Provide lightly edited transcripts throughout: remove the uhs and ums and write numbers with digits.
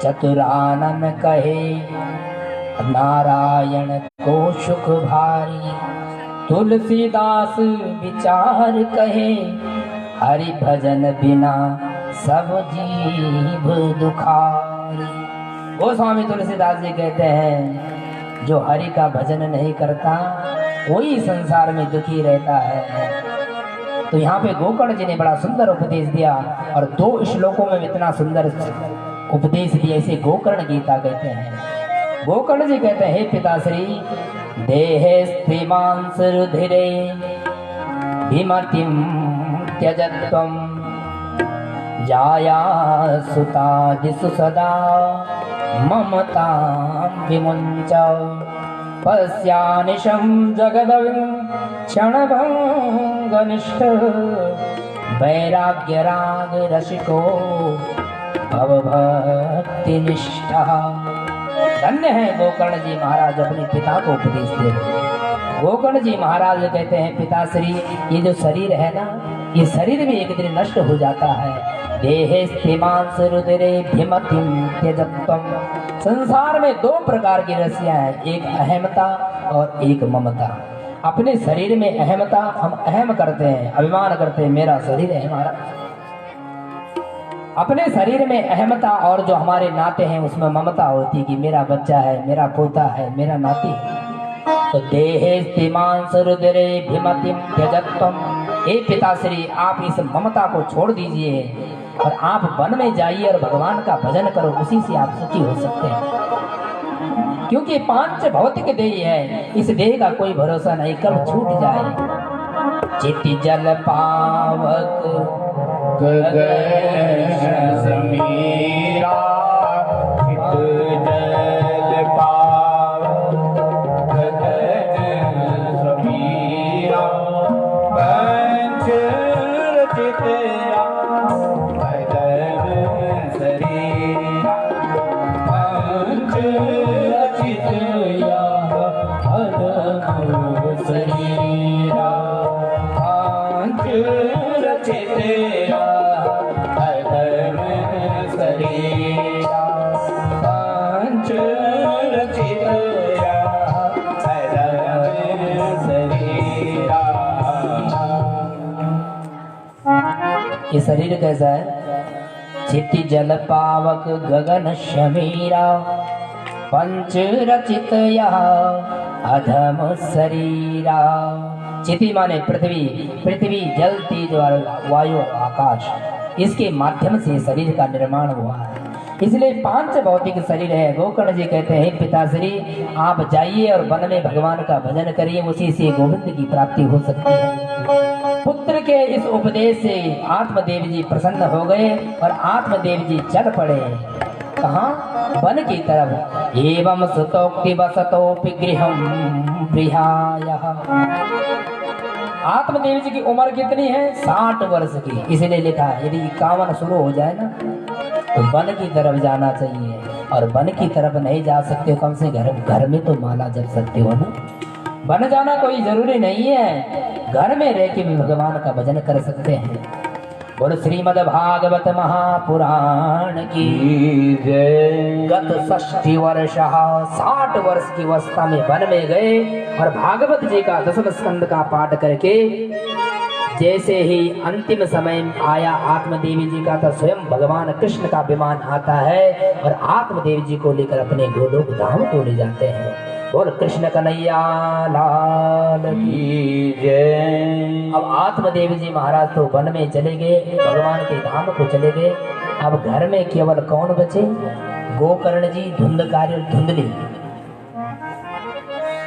चतुरानन कहे नारायण को सुख भारी। तुलसीदास विचार कहे हरि भजन बिना सब जीव दुखारी। वो स्वामी तुलसीदास जी कहते हैं जो हरि का भजन नहीं करता वही संसार में दुखी रहता है। तो यहाँ पे गोकर्ण जी ने बड़ा सुंदर उपदेश दिया और 2 श्लोकों में इतना सुंदर उपदेश दिया। इसे गोकर्ण गीता कहते हैं। गोकर्ण जी कहते हैं, हे पिताश्री, देहे स्त्रीमांस रुधिरे विमतिम त्यजत्वम जाया सुतादिषु सदा ममता विमुञ्च। पश्यानिशं जगदविं क्षणभङ्गनिष्ठ वैराग्यराग रसिको भवभक्तिनिष्ठा। धन्य है गोकर्ण जी महाराज अपने पिता को उपदेश दे रहे। गोकर्ण जी महाराज कहते हैं, पिताश्री, ये जो शरीर है ना, ये शरीर भी एक दिन नष्ट हो जाता है। देहे स्त्रीमांस रुधिरे भिमतिम त्यजत्वम। संसार में 2 प्रकार की रस्सियां हैं, एक अहमता और एक ममता। अपने शरीर में अहमता, हम अहम करते हैं, अभिमान करते हैं, मेरा शरीर है हमारा। अपने शरीर में अहमता और जो हमारे नाते हैं उसमें ममता होती कि मेरा बच्चा है, मेरा पोता है, मेरा नाती है। तो देहे स्त्रीमांस रुधिरे भिमतिम त्यजत्वम। हे पिताश्री, आप इस ममता को छोड़ दीजिए और आप वन में जाइए और भगवान का भजन करो, उसी से आप सुखी हो सकते हैं। क्योंकि 5 भौतिक देह है, इस देह का कोई भरोसा नहीं, कब छूट जाए। चित जल पावक गगन समीरा, चित जल पावक गगन समीरा, पंच रचित ये शरीर कैसा है? चिति जल पावक गगन शमीरा, पंच रचित अधम शरीरा। चिति माने पृथ्वी, पृथ्वी जल तेज और वायु आकाश, इसके माध्यम से शरीर का निर्माण हुआ है। इसलिए 5 भौतिक शरीर है। गोकर्ण जी कहते हैं, पिताश्री, आप जाइए और वन में भगवान का भजन करिए, उसी से गोविंद की प्राप्ति हो सकती है। पुत्र के इस उपदेश से आत्मदेव जी प्रसन्न हो गए और आत्मदेव जी चल पड़े। कहाँ? वन की तरफ। एवं सुतोक्ति वसतोपि गृहं गृहायः। आत्मदेव जी की उम्र कितनी है? 60 वर्ष की। इसलिए लिखा है यदि 51 शुरू हो जाए ना तो वन की तरफ जाना चाहिए, और वन की तरफ नहीं जा सकते कम से घर में तो माला जप सकते हो ना। वन जाना कोई जरूरी नहीं है, घर में रह के भी भगवान का भजन कर सकते हैं। बोलो श्रीमद् भागवत महापुराण की जय। गत 60 वर्ष 60 वर्ष की अवस्था में वन में गए और भागवत जी का 10वें स्कंद का पाठ करके जैसे ही अंतिम समय आया आत्मदेवी जी का, तो स्वयं भगवान कृष्ण का विमान आता है और आत्मदेव जी को लेकर अपने गोलोक धाम को ले जाते हैं। बोल कृष्ण कन्हैया लाल की जय। अब आत्मदेव जी महाराज तो वन में चले गए, भगवान के धाम को चले गए। अब घर में केवल कौन बचे? गोकर्ण जी, धुंधकारी और धुंधली।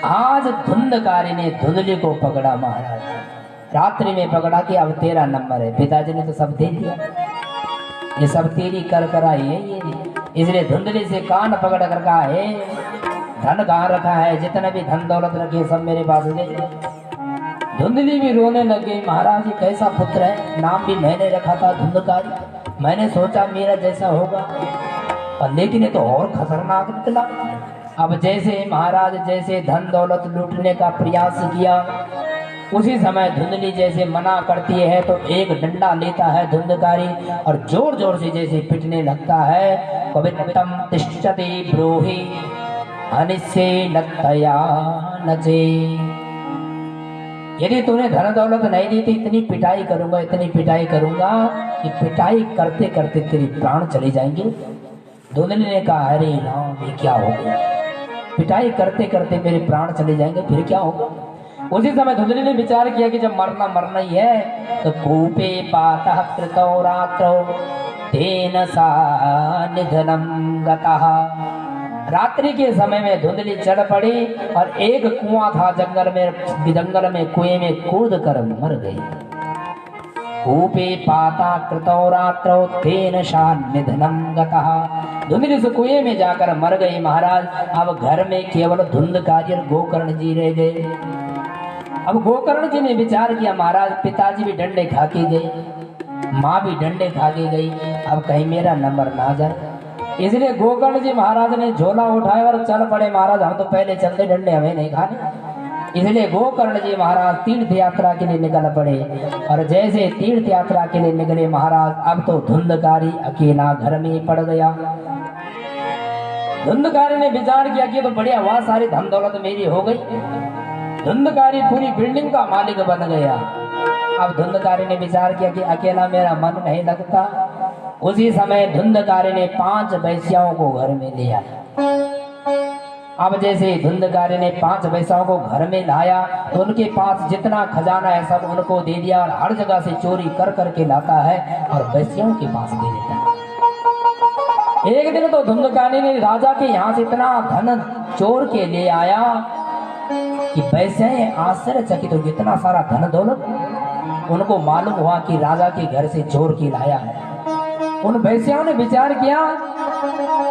आज धुंधकारी ने धुंधली को पकड़ा महाराज, रात्रि में पकड़ा कि अब तेरा नंबर है। पिताजी ने तो सब दे दिया, ये सब तेरी कर कराई है ये। इसलिए धुंधली से कान पकड़ कर कहा, है धन कहाँ रखा है? जितना भी धन दौलत रखी सब मेरे पास दे। धुंधली भी रोने लगी, महाराज ये कैसा पुत्र है, नाम भी मैंने रखा था धुंधकारी, मैंने सोचा मेरा जैसा होगा, और लेकिन ये तो और खतरनाक निकला। अब जैसे महाराज जैसे धन दौलत लूटने का प्रयास किया, उसी समय धुंधली जैसे मना करती है तो एक डंडा लेता है धुंधकारी और जोर जोर से जैसे पिटने लगता है। पवित्रम तिष्ठति ब्रूहि अनिसे नतया नचे। यदि तूने धन दौलत नहीं दी तो इतनी पिटाई करूंगा, इतनी पिटाई करूंगा कि पिटाई करते करते तेरी प्राण चले जाएंगे। धुंधली ने कहा अरे राम ये क्या हो गया, पिटाई करते करते मेरे प्राण चले जाएंगे फिर क्या होगा। उसी समय धुंधली ने विचार किया कि जब मरना मरना ही है तो कूपे पातः कृतौ रात्रौ तेन सा निधनम गतः। रात्रि के समय में धुंधली चढ़ पड़ी और एक कुआं था जंगल में कुएं में कूद कर मर गई। कूपे पाता कृतौ रात्रौ तेन सा निधनम गतः। धुंधली से कुएं में जाकर मर गई महाराज। अब घर में केवल धुंधकारी और गोकर्ण जी रह गए। अब गोकर्ण जी ने विचार किया महाराज पिताजी भी डंडे खा के गए, माँ भी डंडे खा के गई, अब कहीं मेरा नंबर ना जाए। इसलिए गोकर्ण जी महाराज ने झोला उठाया और चल पड़े महाराज हम तो पहले चलते, डंडे हमें नहीं खाने। इसलिए गोकर्ण जी महाराज तीर्थ यात्रा के लिए निकल पड़े। और जैसे तीर्थ यात्रा के लिए निकले महाराज अब तो धुंधकारी अकेला घर में पड़ गया। धुंधकारी ने विचार किया कि तो बढ़िया हुआ, सारी धन दौलत मेरी हो गई। धुंधकारी पूरी बिल्डिंग का मालिक बन गया। अब धुंधकारी ने विचार किया कि अकेला मेरा मन नहीं लगता। उसी समय धुंधकारी ने 5 वैश्याओं को घर में लिया। अब जैसे धुंधकारी ने 5 वैश्याओं को घर में लाया तो उनके पास जितना खजाना है सब उनको दे दिया और हर जगह से चोरी कर करके लाता है और वैश्याओं के पास दे देता है। एक दिन तो धुंधकारी ने राजा के यहाँ से इतना धन चोर के ले आया कि वैसे आश्चर्यचकित हो, इतना सारा धन दौलत। उनको मालूम हुआ कि राजा के घर से चोर के लाया है। उन वैश्याओं ने विचार किया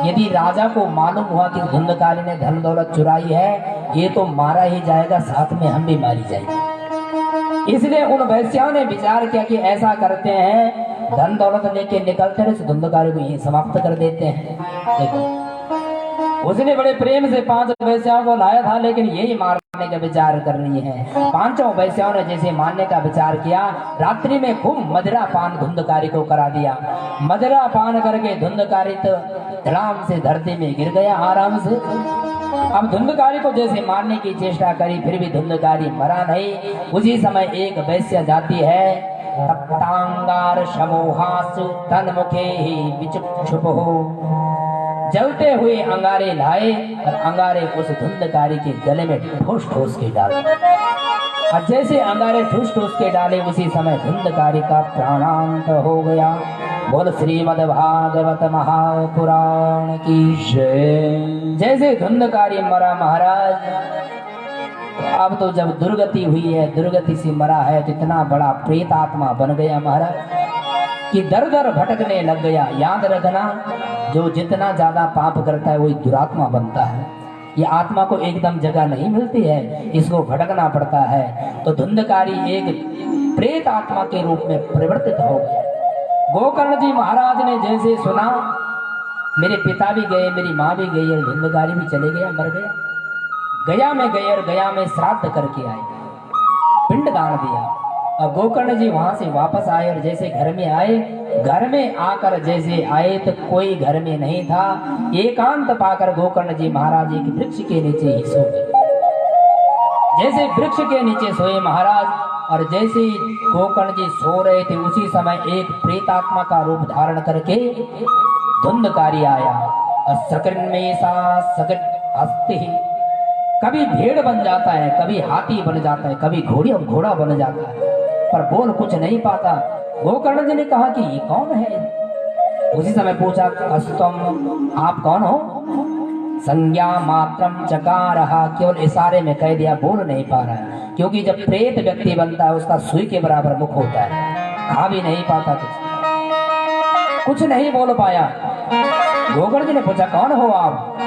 यदि राजा को मालूम हुआ कि धुंधकारी ने धन दौलत चुराई है ये तो मारा ही जाएगा, साथ में हम भी मारी जाएंगे। इसलिए उन वैश्याओं ने विचार किया कि ऐसा करते हैं धन दौलत लेके निकलते रहे धुंधकारी को यही समाप्त कर देते हैं। देखो उसने बड़े प्रेम से 5 वैश्याओं को लाया था लेकिन यही मारने का विचार कर रही है। 5 वैश्याओं ने जैसे मारने का विचार किया रात्रि में खूब मदिरा पान धुंधकारी को करा दिया। मदिरा पान करके धुंधकारी तो धड़ाम से धरती में गिर गया आराम से। अब धुंधकारी को जैसे मारने की चेष्टा करी फिर भी धुंधकारी मरा नहीं। उसी समय एक वैश्य जाती है तप्तांगार समूहासु तन्मुखे ही विचक्षुप हो। जलते हुए अंगारे लाए और अंगारे उस धुंधकारी के गले में ठोस ठोस के डाले। और जैसे अंगारे ठूस ठूस के डाले उसी समय धुंधकारी का प्राणांत हो गया। बोल श्रीमद् भागवत महापुराण की जय। जैसे धुंधकारी मरा महाराज अब तो जब दुर्गति हुई है, दुर्गति से मरा है तो इतना बड़ा प्रेत आत्मा बन गया महाराज कि दर दर भटकने लग गया। याद रखना जो जितना ज्यादा पाप करता है वही दुरात्मा बनता है। ये आत्मा को एकदम जगह नहीं मिलती है, इसको भटकना पड़ता है। तो धुंधकारी एक प्रेत आत्मा के रूप में परिवर्तित हो गया। गोकर्ण जी महाराज ने जैसे सुना मेरे पिता भी गए, मेरी माँ भी गई और धुंधकारी भी चले गया, मर गया। गया में गए और गया में श्राद्ध करके आए, पिंड दान दिया। और गोकर्ण जी वहां से वापस आए और जैसे घर में आए, घर में आकर जैसे आए तो कोई घर में नहीं था। एकांत पाकर गोकर्ण जी महाराज एक वृक्ष के नीचे ही सो गए। जैसे वृक्ष के नीचे सोए महाराज और जैसे ही गोकर्ण जी सो रहे थे उसी समय एक प्रेतात्मा का रूप धारण करके धुंधकारी आया और सकन में सा सकट हस्ती, कभी भेड़ बन जाता है, कभी हाथी बन जाता है, कभी घोड़ा बन जाता है, पर बोल कुछ नहीं पाता। गोकर्ण जी ने कहा कि ये कौन है। उसी समय पूछा अस्तम आप कौन हो। संज्ञा मात्रम चकारहा, केवल इशारे में कह दिया, बोल नहीं पा रहा है क्योंकि जब प्रेत व्यक्ति बनता है उसका सुई के बराबर मुख होता है, खा भी नहीं पाता, कुछ नहीं बोल पाया। गोकर्ण जी ने पूछा कौन हो आप।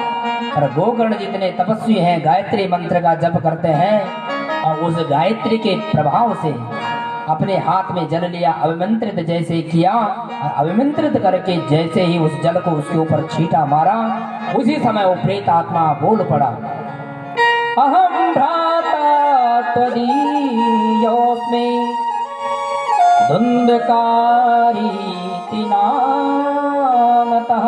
और गोकर्ण जी इतने तपस्वी हैं, गायत्री मंत्र का जप करते हैं और उस गायत्री के प्रभाव से अपने हाथ में जल लिया, अभिमंत्रित जैसे किया और अभिमंत्रित करके जैसे ही उस जल को उसके ऊपर छींटा मारा उसी समय वो प्रेत आत्मा बोल पड़ा, अहम भ्राता त्वदीयः तुरीयोऽस्मि धुन्धकारीति नामतः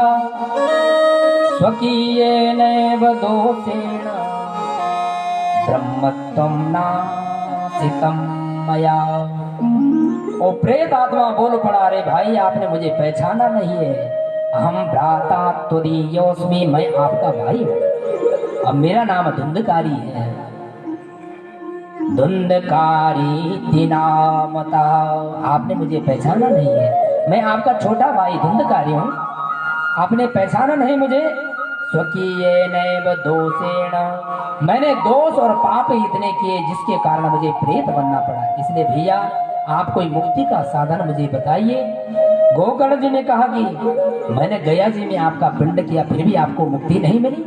स्वकीयेनैव दोषेण ब्रह्मत्वं नासितं मया। ओ प्रेत आत्मा बोल पड़ा, रे भाई आपने मुझे पहचाना नहीं है। हम भ्राता तुरीयोऽस्मि, मैं आपका भाई हूँ। अब मेरा नाम धुंधकारी है। धुंधकारी नामता, आपने मुझे पहचाना नहीं है। मैं आपका छोटा भाई धुंधकारी हूँ, आपने पहचाना नहीं मुझे। स्वकीयेनैव दोषेण, मैंने दोष और पाप इतने किए जिसके कारण मुझे प्रेत बनना पड़ा। इसलिए भैया आप कोई मुक्ति का साधन मुझे बताइए। गोकर्ण जी ने कहा कि मैंने गया जी में आपका पिंड किया, फिर भी आपको मुक्ति नहीं मिली।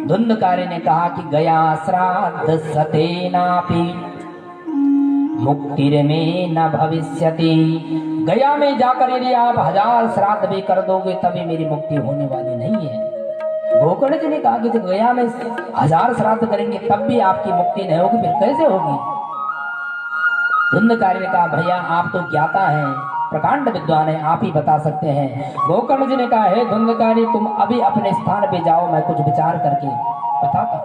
धुंधकारी ने कहा कि गया श्राद्ध सतेनापि मुक्तिर्मे न भविष्यति। गया में जाकर यदि आप 1000 श्राद्ध भी कर दोगे तभी मेरी मुक्ति होने वाली नहीं है। गोकर्ण जी ने कहा कि जब गया में 1000 श्राद्ध करेंगे तब भी आपकी मुक्ति नहीं होगी, फिर कैसे होगी। धुंधकारी ने कहा भैया आप तो ज्ञाता हैं, प्रकांड विद्वान है, आप ही बता सकते हैं। गोकर्ण जी ने कहा है धुंधकारी तुम अभी अपने स्थान पे जाओ, मैं कुछ विचार करके बताता हूँ।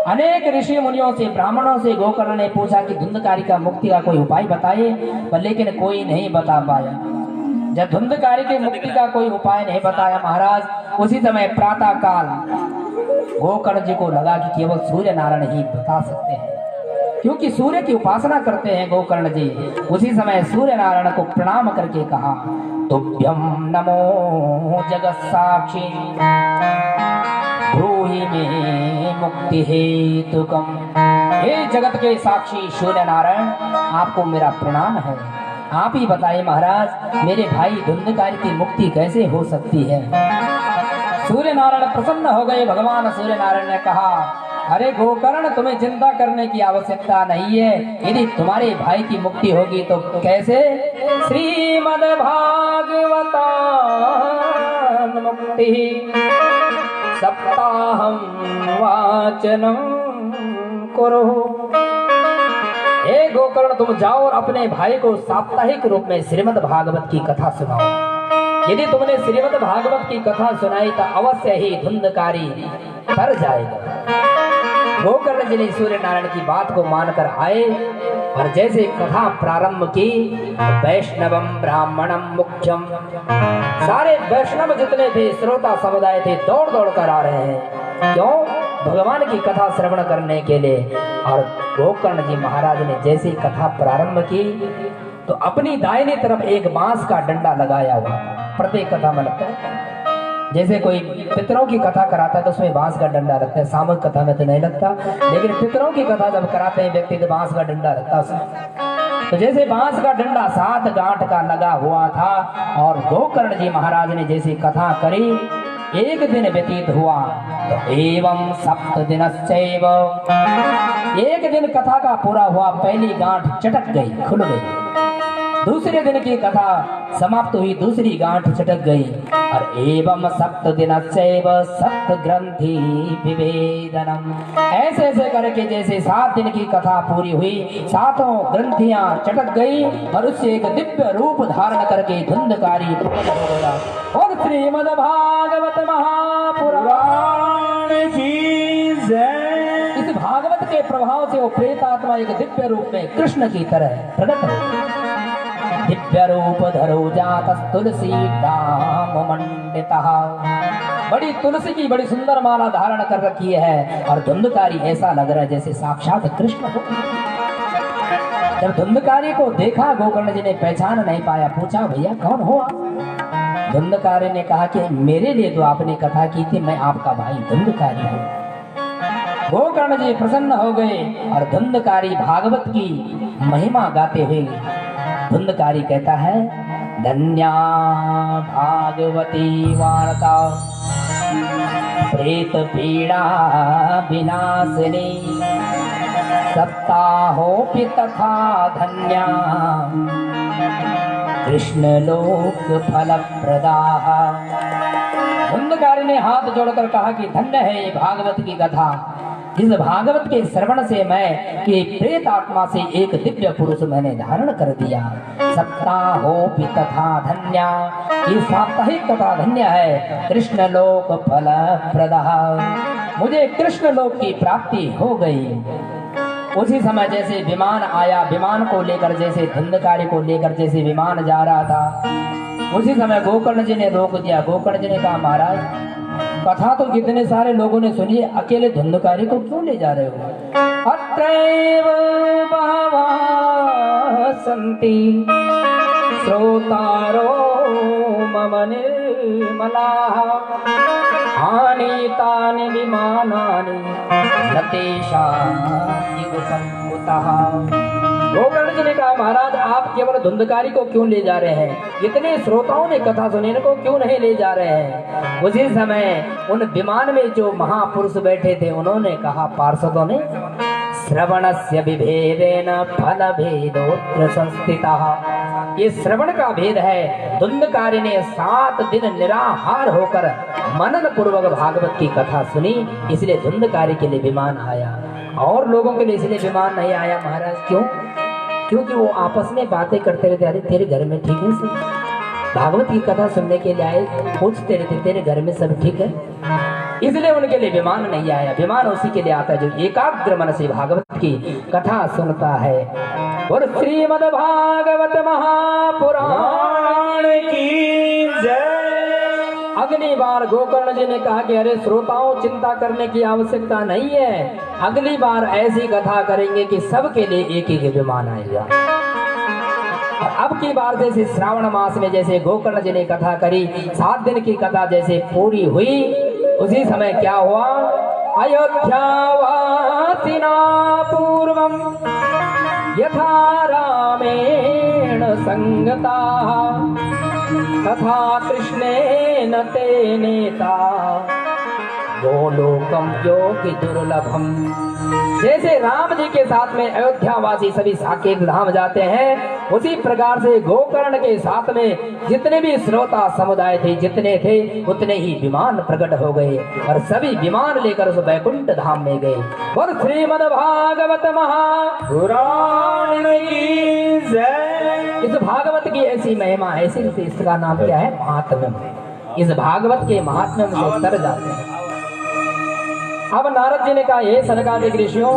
अनेक ऋषि मुनियों से ब्राह्मणों से गोकर्ण ने पूछा कि धुंधकारी का मुक्ति का कोई उपाय बताइए, पर लेकिन कोई नहीं बता पाया। जब धुंधकारी की मुक्ति का कोई उपाय नहीं बताया महाराज, उसी समय प्रातः काल गोकर्ण जी को लगा कि केवल सूर्य नारायण ही बता सकते हैं, क्योंकि सूर्य की उपासना करते हैं गोकर्ण जी। उसी समय सूर्य नारायण को प्रणाम करके कहा तुभ्यं नमो जगत साक्षी ब्रूहि मे मुक्ति हेतुकम। हे जगत के साक्षी सूर्य नारायण आपको मेरा प्रणाम है, आप ही बताइए महाराज मेरे भाई धुंधकारी की मुक्ति कैसे हो सकती है। सूर्य नारायण प्रसन्न हो गए। भगवान सूर्य नारायण ने कहा अरे गोकर्ण तुम्हें चिंता करने की आवश्यकता नहीं है, यदि तुम्हारे भाई की मुक्ति होगी तो कैसे। श्रीमद्भागवतां मुक्ति सप्ताहं वाचनं कुरु। हे गोकर्ण तुम जाओ और अपने भाई को साप्ताहिक रूप में श्रीमद् भागवत की कथा सुनाओ। यदि तुमने श्रीमद् भागवत की कथा सुनाई तो अवश्य ही धुंधकारी तर जाएगा। गोकर्ण जी ने सूर्य नारायण की बात को मानकर आए और जैसे कथा प्रारंभ की वैष्णवम ब्राह्मणम मुख्यम, सारे वैष्णव जितने थे श्रोता समुदाय थे दौड़ दौड़ कर आ रहे हैं। क्यों? भगवान की कथा श्रवण करने के लिए। और गोकर्ण जी महाराज ने जैसे कथा प्रारंभ की तो अपनी दाहिनी तरफ एक बांस का डंडा लगाया हुआ था। प्रत्येक कथा में लगता है, जैसे कोई पितरों की कथा कराता है तो उसमें बांस का डंडा रखता है, सामूहिक कथा में तो नहीं लगता, लेकिन पितरों की कथा जब कराते हैं व्यक्ति तो बांस का डंडा रखता है। तो जैसे बांस का डंडा 7 गांठ का लगा हुआ था और गोकर्ण जी महाराज ने जैसी कथा करी, एक दिन व्यतीत हुआ तो एवं 7 दिनश्चैव, एक दिन कथा का पूरा हुआ, पहली गांठ चटक गई, खुल गई। दूसरे दिन की कथा समाप्त हुई, दूसरी गांठ चटक गई। और एवं 7 दिनश्चैव 7 ग्रंथि विभेदनम, ऐसे ऐसे करके जैसे 7 दिन की कथा पूरी हुई, 7 ग्रंथियां चटक गई और उससे एक दिव्य रूप धारण करके धुंधकारी प्रकट हो गया। और श्रीमद् भागवत महापुराण की जय। इस भागवत के प्रभाव से वो प्रेतात्मा एक दिव्य रूप में कृष्ण की तरह प्रकट हो। दिव्य रूप धरो जातस् तुलसी धाम मंडितः, बड़ी तुलसी की बड़ी सुंदर माला धारण कर रखी है और धुंधकारी ऐसा लग रहा है जैसे साक्षात कृष्ण हो। जब धुंधकारी को देखा गोकर्ण जी ने पहचान नहीं पाया, पूछा भैया कौन हो आप। धुंधकारी ने कहा कि मेरे लिए तो आपने कथा की थी, मैं आपका भाई धुंधकारी हूँ। गोकर्ण जी प्रसन्न हो गए और धुंधकारी भागवत की महिमा गाते हुए धुंधकारी कहता है धन्या भागवती वार्ता प्रेत पीड़ा विनाशिनी सप्ताहोपि तथा धन्या कृष्ण लोक फल प्रदा। धुंधकारी ने हाथ जोड़कर कहा कि धन्य है ये भागवत की कथा, इस भागवत के श्रवण से मैं कि प्रेत आत्मा से एक दिव्य पुरुष मैंने धारण कर दिया। सप्ताहोपि तथा धन्या, ये साप्ताहिक तथा धन्य है। कृष्ण लोक फल प्रदः, मुझे कृष्ण लोक की प्राप्ति हो गई। उसी समय जैसे विमान आया, विमान को लेकर जैसे धुंधकारी को लेकर जैसे विमान जा रहा था, उसी समय गोकर्ण जी ने रोक दिया। गोकर्ण जी ने कहा महाराज कथा तो कितने सारे लोगों ने सुनी, अकेले धुंधकारी को क्यों ले जा रहे हो? अत्रैव बहवः सन्ति श्रोतारो मम निर्मलाः, आनीतानि विमानानि न तेषां युगपन्मुतः। गोकर्ण जी ने कहा महाराज आप केवल धुंधकारी को क्यों ले जा रहे हैं? इतने श्रोताओं ने कथा सुनी, इनको क्यों नहीं ले जा रहे हैं? उसी समय उन विमान में जो महापुरुष बैठे थे उन्होंने कहा, पार्षदों ने, श्रवणस्य विभेदेन फल भेदोत्र संस्थितः, ये श्रवण का भेद है। धुंधकारी ने 7 दिन निराहार होकर मनन पूर्वक भागवत की कथा सुनी, इसलिए धुंधकारी के लिए विमान आया, और लोगों के लिए इसलिए विमान नहीं आया महाराज। क्यों? क्योंकि वो आपस में बातें करते रहते, अरे तेरे घर में ठीक है सब, भागवत की कथा सुनने के लिए आए, पूछते रहते तेरे घर में सब ठीक है, इसलिए उनके लिए विमान नहीं आया। विमान उसी के लिए आता है जो एकाग्र मन से भागवत की कथा सुनता है। और श्रीमद् भागवत महापुराण की जय। अगली बार गोकर्ण जी ने कहा कि अरे श्रोताओं चिंता करने की आवश्यकता नहीं है, अगली बार ऐसी कथा करेंगे कि सबके लिए एक एक विमान आएगा। और अब की बार जैसे श्रावण मास में जैसे गोकर्ण जी ने कथा करी, 7 दिन की कथा जैसे पूरी हुई, उसी समय क्या हुआ? अयोध्यावासिना पूर्वम यथा रामेण संगता तथा कृष्णेन तेनेता गोलोकम योगी दुर्लभम। जैसे राम जी के साथ में अयोध्यावासी सभी साकेत धाम जाते हैं, उसी प्रकार से गोकर्ण के साथ में जितने भी श्रोता समुदाय थे, जितने थे उतने ही विमान प्रकट हो गए और सभी विमान लेकर उस वैकुंठ धाम में गए। और श्रीमद् भागवत महापुराण की जय। इस भागवत की ऐसी महिमा है, ऐसी इसका नाम क्या है? महात्म्यम। इस भागवत के महात्म्य में तर जाते हैं। अब नारद जी ने कहा, हे सनकादिक ऋषियों,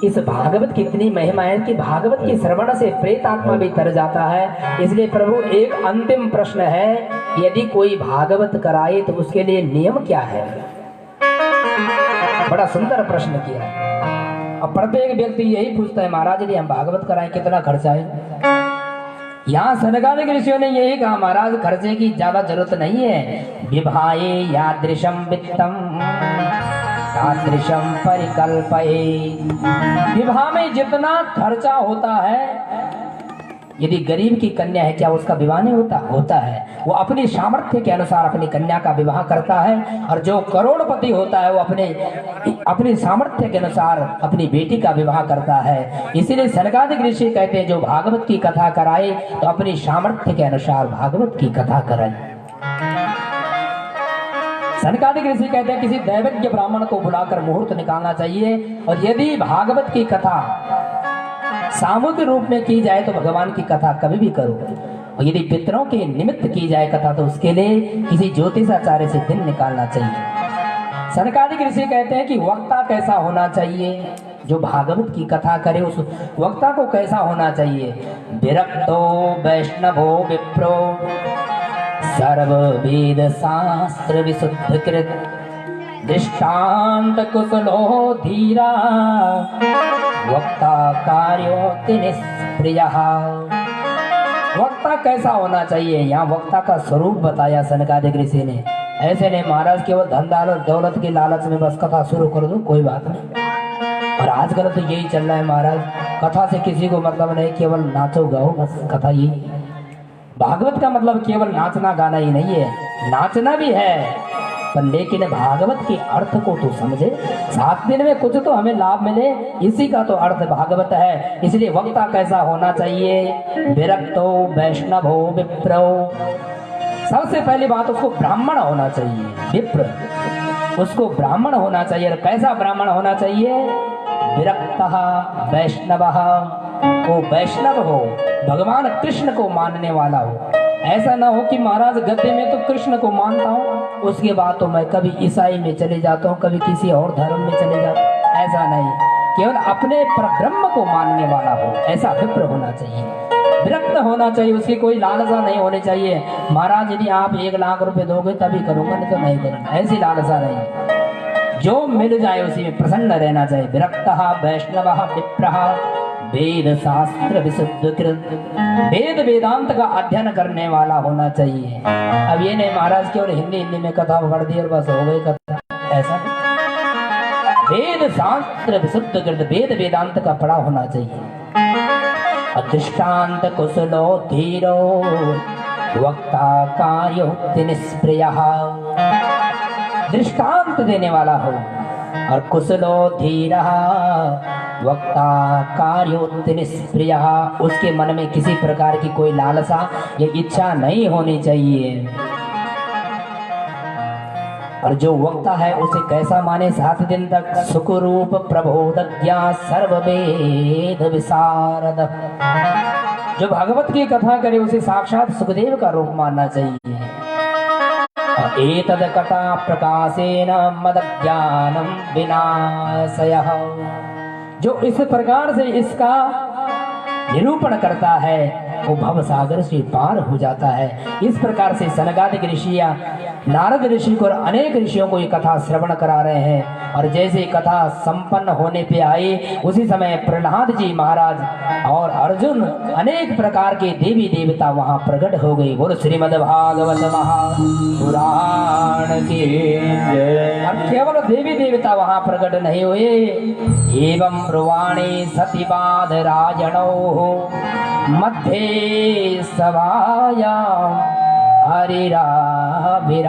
इस भागवत की इतनी महिमा है कि भागवत की श्रवण से प्रेत आत्मा भी तर जाता है। इसलिए प्रभु एक अंतिम प्रश्न है, यदि कोई भागवत कराए तो उसके लिए नियम क्या है? बड़ा सुंदर प्रश्न किया। अब प्रत्येक व्यक्ति यही पूछता है, महाराज यदि हम भागवत कराएं कितना खर्चा है? यहाँ सनकादिक ऋषियों ने यही कहा, महाराज खर्चे की ज्यादा जरूरत नहीं है। विभाए यादृशम वित्तम तादृशम परिकल्पये। विवाह में जितना खर्चा होता है, यदि गरीब की कन्या है क्या उसका विवाह नहीं होता? होता है। वो अपनी सामर्थ्य के अनुसार अपनी कन्या का विवाह करता है, और जो करोड़पति होता है वो अपनी सामर्थ्य के अनुसार अपनी बेटी का विवाह करता है। इसीलिए सनकादिक ऋषि कहते हैं, जो भागवत की कथा कराए तो अपनी सामर्थ्य के अनुसार भागवत की कथा कराए। सनकादिक ऋषि कहते हैं, किसी दैवज्ञ ब्राह्मण को बुलाकर मुहूर्त निकालना चाहिए, और यदि भागवत की कथा सामूहिक रूप में की जाए तो भगवान की कथा कभी भी करो, और यदि पितरों के निमित्त की जाए कथा तो उसके लिए किसी ज्योतिषाचार्य से दिन निकालना चाहिए। सनकादिक ऋषि कहते हैं कि वक्ता कैसा होना चाहिए, जो भागवत की कथा करे उस वक्ता को कैसा होना चाहिए? विरक्तो वैष्णवो विप्रो सर्व वेद शास्त्र विशुद्ध कृत दृष्टांत कुशलो धीरा वक्ता कार्योक्ति निष्प्रियः। वक्ता कैसा होना चाहिए? यहाँ वक्ता का स्वरूप बताया सनकादिक ऋषि ने। ऐसे नहीं महाराज केवल धन दौलत की लालच में बस कथा शुरू कर दो, कोई बात नहीं। और आजकल तो यही चल रहा है महाराज, कथा से किसी को मतलब नहीं, केवल नाचो गाओ बस, कथा ही। भागवत का मतलब केवल नाचना गाना ही नहीं है, नाचना भी है, पर लेकिन भागवत के अर्थ को तो समझे। 7 दिन में कुछ तो हमें लाभ मिले, इसी का तो अर्थ भागवत है। इसलिए वक्ता कैसा होना चाहिए? विरक्तो वैष्णवो विप्रो। सबसे पहली बात उसको ब्राह्मण होना चाहिए, विप्र। उसको ब्राह्मण होना चाहिए। और कैसा ब्राह्मण होना चाहिए? विरक्तः वैष्णवः, वो वैष्णव हो, भगवान कृष्ण को मानने वाला हो। ऐसा ना हो कि महाराज गद्दे में तो कृष्ण को मानता हूँ, उसके बाद तो मैं कभी ईसाई में चले जाता हूँ, कभी किसी और धर्म में चले जाता हूँ। ऐसा नहीं, केवल अपने ब्रह्म को मानने वाला हो, ऐसा विप्र होना चाहिए। विरक्त होना चाहिए, उसकी कोई लालसा नहीं होनी चाहिए। महाराज यदि आप 1 लाख रुपए दोगे तभी करूंगा, नहीं तो नहीं करूंगा, ऐसी लालसा नहीं। जो मिल जाए उसी में प्रसन्न रहना चाहिए। विरक्तः वैष्णवः विप्रः वेद शास्त्र विशुद्ध कृत, वेद वेदांत का अध्ययन करने वाला होना चाहिए। अब ये नहीं महाराज केवल हिंदी में कथा पढ़ दी और बस हो गई कथा, ऐसा नहीं। वेद शास्त्र विशुद्ध कृत, वेद वेदांत का पढ़ा होना चाहिए। दृष्टांत कुशलो धीरो वक्ता कार्योक्ति निष्प्रियः, दृष्टांत देने वाला हो। और कुशलो धीरः वक्ता कार्योक्ति निष्प्रियः, उसके मन में किसी प्रकार की कोई लालसा या इच्छा नहीं होनी चाहिए। और जो वक्ता है उसे कैसा माने? 7 दिन तक सुखरूप प्रबोधज्ञा सर्ववेद विशारद, जो भागवत की कथा करे उसे साक्षात सुखदेव का रूप मानना चाहिए। एतद कथा प्रकाशेन मदज्ञानम विनाशयः, जो इस प्रकार से इसका निरूपण करता है वो भव सागर से पार हो जाता है। इस प्रकार से सनकादिक ऋषियां नारद ऋषि को और अनेक ऋषियों को ये कथा श्रवण करा रहे हैं। और जैसे कथा संपन्न होने पे आई उसी समय प्रहलाद जी महाराज और अर्जुन अनेक प्रकार के देवी देवता वहां प्रकट हो गए। बोलो श्रीमद् भागवत महापुराण की जय। और केवल देवी देवता वहां प्रकट नहीं हुए, एवं ब्रुवाणी सतिबाद राजणो मध्य सभाया हरिराभिरासी।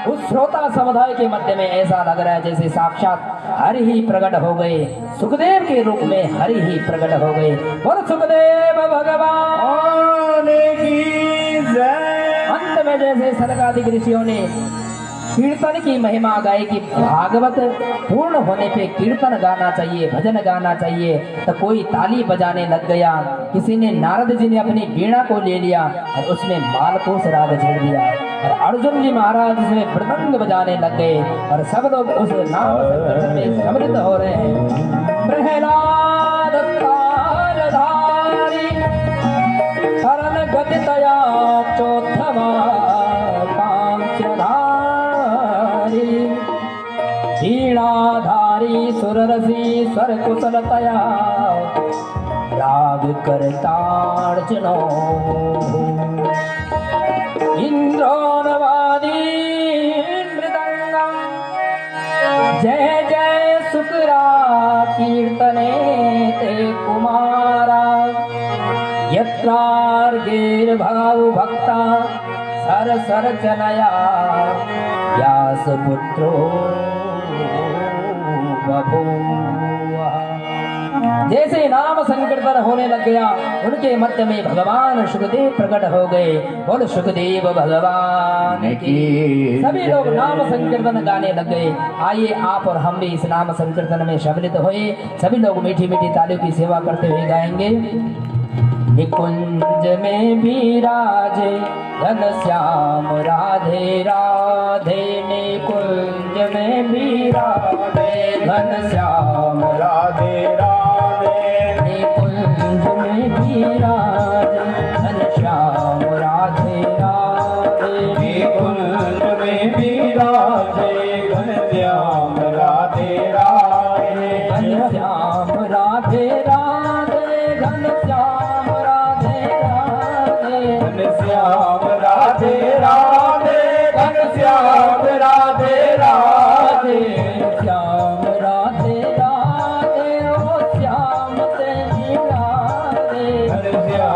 उस श्रोता समुदाय के मध्य में ऐसा लग रहा है जैसे साक्षात हरि ही प्रकट हो गए, सुखदेव के रूप में हरि ही प्रकट हो गए। बोलो सुखदेव भगवान की जय। अंत में जैसे सनकादिक ऋषियों ने कीर्तन की महिमा गाई कि भागवत पूर्ण होने पे कीर्तन गाना चाहिए, भजन गाना चाहिए, तो कोई ताली बजाने लग गया। किसी ने नारद जी ने अपनी वीणा को ले लिया और उसमें मालकोस राग छेड़ दिया। और अर्जुन जी महाराज उसमें मृदंग बजाने लग गए और सब लोग उस नाम में समृद्ध हो रहे हैं। प्रहलाद तारधारी शरण गतितया चौथवा वीणाधारी सुररसी स्वर कुशलतया राग करतार्चनो इंद्रोनवादी मृदंगम जय जय शुक्रा कीर्तने ते कुमारा यत्रार्गेर्भाव भक्ता सर सर चनया व्यास पुत्रो जैसे नाम संकीर्तन होने लग गया उनके मध्य में भगवान सुखदेव प्रकट हो गए। बोल सुखदेव भगवान की। सभी लोग नाम संकीर्तन गाने लग गए। आइए आप और हम भी इस नाम संकीर्तन में सम्मिलित हुए। सभी लोग मीठी मीठी तालियों की सेवा करते हुए गाएंगे। निकुंज में विराजे घनश्याम राधे राधे, निकुंज में विराजे घनश्याम राधे राधे, निकुंज में विराजे घनश्याम राधे राधे, निकुंज में विराजे घनश्याम राधे राधे, घनश्याम राधे राधे, घनश्याम राधे राधे, घनश्याम राधे राधे, घनश्याम राधे राधे, श्याम राधे राधे, ओ श्याम तेरी राधे, घनश्याम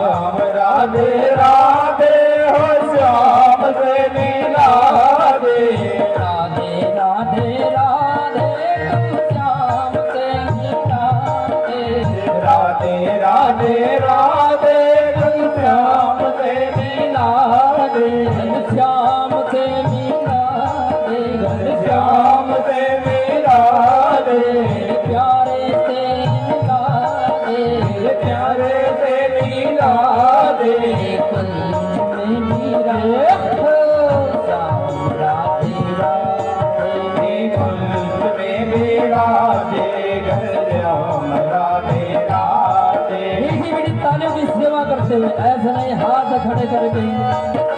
खड़े करके,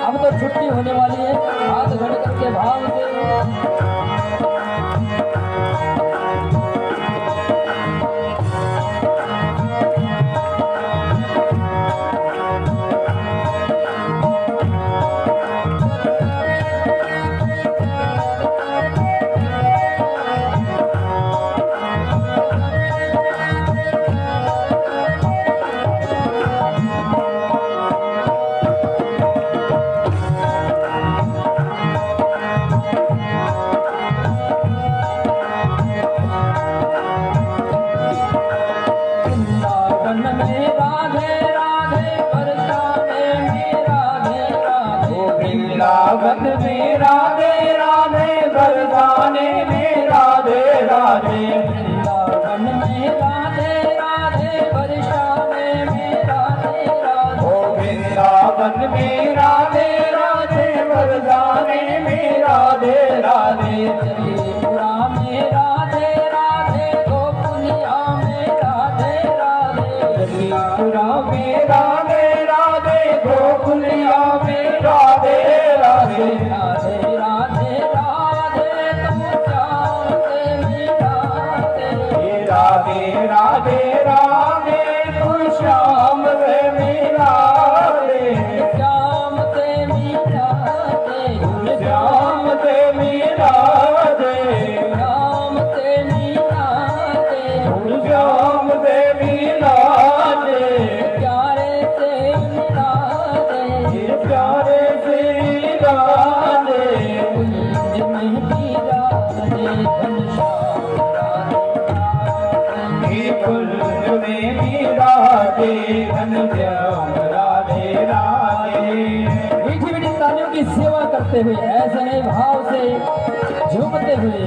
अब तो छुट्टी होने वाली है, हाथ खड़े करके भाव से वृंदावन में राधे राधे बरसाने में राधे राधे वृंदावन में राधे राधे बरसाने में राधे राधे ओ वृंदावन में राधे राधे बरसाने में राधे राधे त्रिपुरा में राधे राधे गोकुलिया में राधे राधे त्रिपुरा में राधे राधे गोकुलिया में राधे राधे राधे राधे राधे तुम श्याम से मिलाते राधे राधे राधे तू श्याम से मिला दे श्याम से मिलाते श्याम से मिला दे श्याम से मिलाते श्याम से मिला दे प्यारे से मिलाते प्यारे से मिला दे कुंज में हीरा दे घनश्याम हे कुंज में मिला दे घनश्याम राधे राधे मीठी मीठी तालियों की सेवा करते हुए ऐसे नए भाव से झूमते हुए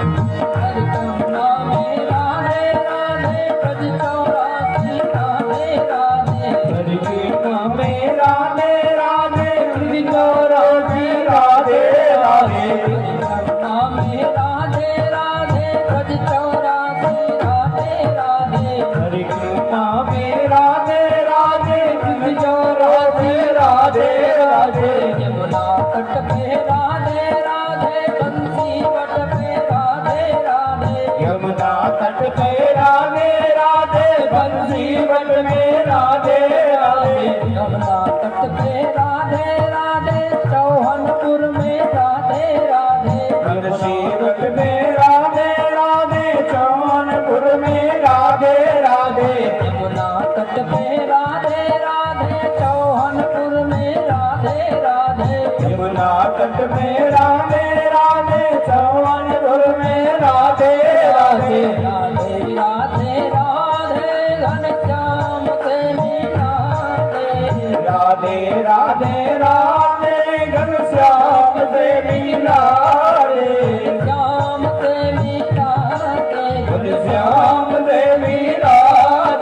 हरिकंबा में राधे राधे ब्रज चौरासी राधे राधे हरिकृष्ण में राधे राधे त्रिचौरासी राधे राधे हरिकंबा में राधे राधे ब्रज चौरासी राधे राधे हरिकृष्ण में राधे राधे त्रिचौरासी राधे राधे यमुना तट पे राधे राधे बंसी वट पे राधे राधे यमुना तट पे राधे राधे बंसी वन में राधे राधे यमुना तट पे राधे राधे चौहनपुर में राधे राधे बंसी वन में राधे राधे चौनपुर में राधे राधे यमुना तट पे राधे राधे चौहनपुर में राधे राधे यमुना तट में राधे राधे चौनपुर में राधे राधे राधे राधे राधे घनश्याम से मिलाते राधे राधे राधे घनश्याम से मिला रे श्याम से मिलाते घनश्याम से मिला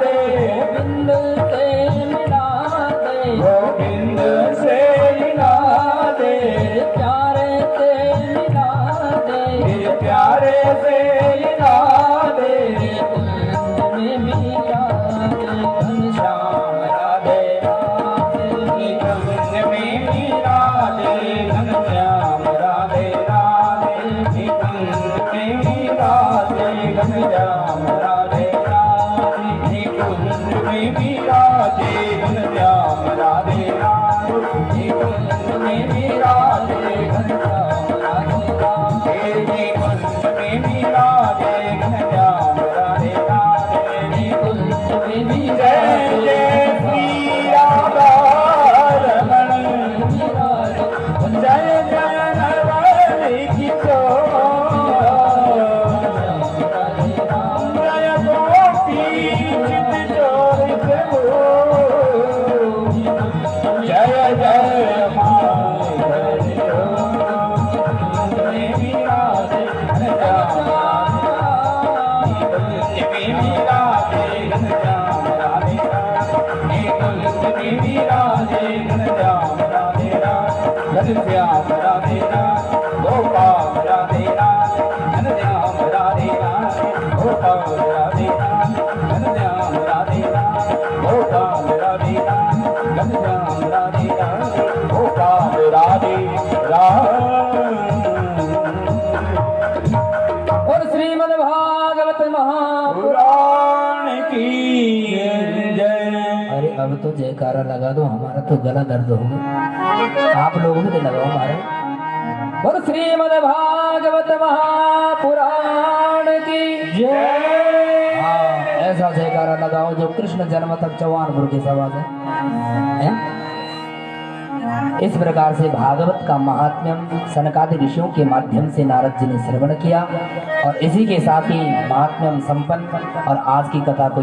दे गोविंद से मिलाते गोविंद से मिला दे प्यारे से मिलाते मेरे प्यारे से मिला दे कुंज में मिलाते घनश्याम राधे राधे कुंज में मिला दे घनश्याम राधे राधे कुंज में मिला दे घनश्याम राधे राधे कुंज में मिला दे घनश्याम राधे राधे कुंज में मिला दे घनश्याम राधे राधे कुंज में मिला दे घनश्याम राधे राधे कुंज में जय मिलाते जय श्री राधा रमण जय जय नरवरी किशोर जय घनश्याम राधे नाम गोपाल राधे नाम घनश्याम राधे नाम गोपाल राधे नाम घनश्याम राधे नाम गोपाल राधे नाम घनश्याम राधे नाम गोपाल राधे राम। और श्रीमद् भागवत पुराण की जय। अरे अब तो जयकारा लगा दो, हमारा तो गला दर्द हो गया, आप लोगों ने लगाओ हमारे। और श्रीमद् भागवत महापुराण की जय। हाँ, ऐसा जयकारा लगाओ जो कृष्ण जन्म तक चौहानपुर की आवाज है। इस प्रकार से भागवत का महात्म्यम सनकादि ऋषियों के माध्यम से नारद जी ने श्रवण किया और इसी के साथ ही महात्म्यम संपन्न और आज की कथा को